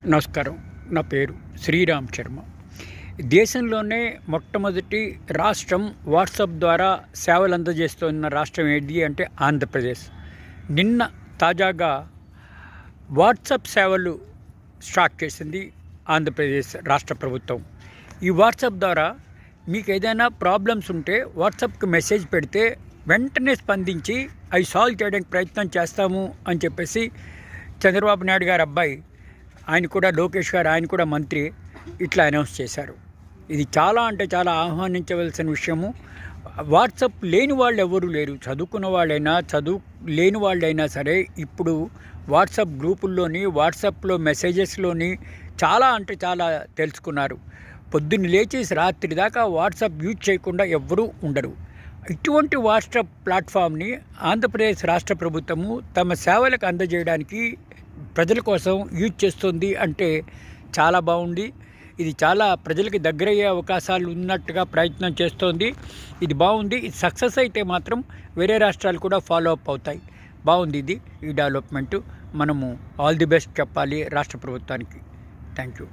నమస్కారం. నా పేరు శ్రీరామ్ శర్మ. దేశంలోనే మొట్టమొదటి రాష్ట్రం వాట్సాప్ ద్వారా సేవలు అందజేస్తున్న రాష్ట్రం ఏది అంటే ఆంధ్రప్రదేశ్. నిన్న తాజాగా వాట్సాప్ సేవలు స్టార్ట్ చేసింది ఆంధ్రప్రదేశ్ రాష్ట్ర ప్రభుత్వం. ఈ వాట్సాప్ ద్వారా మీకు ఏదైనా ప్రాబ్లమ్స్ ఉంటే వాట్సాప్కి మెసేజ్ పెడితే వెంటనే స్పందించి అవి సాల్వ్ చేయడానికి ప్రయత్నం చేస్తాము అని చెప్పేసి చంద్రబాబు నాయుడు గారు అబ్బాయి, ఆయన కూడా లోకేష్ గారు, ఆయన కూడా మంత్రి, ఇట్లా అనౌన్స్ చేశారు. ఇది చాలా అంటే చాలా ఆహ్వానించవలసిన విషయము. వాట్సాప్ లేని వాళ్ళు ఎవరు లేరు. చదువుకున్న వాళ్ళైనా లేని వాళ్ళైనా సరే ఇప్పుడు వాట్సాప్ గ్రూపుల్లోని, వాట్సాప్లో మెసేజెస్లోని చాలా అంటే చాలా తెలుసుకున్నారు. పొద్దున్న లేచి రాత్రి దాకా వాట్సాప్ యూజ్ చేయకుండా ఎవ్వరూ ఉండరు. ఇటువంటి వాట్సాప్ ప్లాట్ఫామ్ని ఆంధ్రప్రదేశ్ రాష్ట్ర ప్రభుత్వము తమ సేవలకు అందజేయడానికి ప్రజల కోసం యూజ్ చేస్తుంది అంటే చాలా బాగుంది. ఇది చాలా ప్రజలకి దగ్గరయ్యే అవకాశాలు ఉన్నట్టుగా ప్రయత్నం చేస్తోంది. ఇది బాగుంది. ఇది సక్సెస్ అయితే మాత్రం వేరే రాష్ట్రాలు కూడా ఫాలో అప్ అవుతాయి. బాగుంది ఈ డెవలప్మెంటు. మనము ఆల్ ది బెస్ట్ చెప్పాలి రాష్ట్ర ప్రభుత్వానికి. Thank you.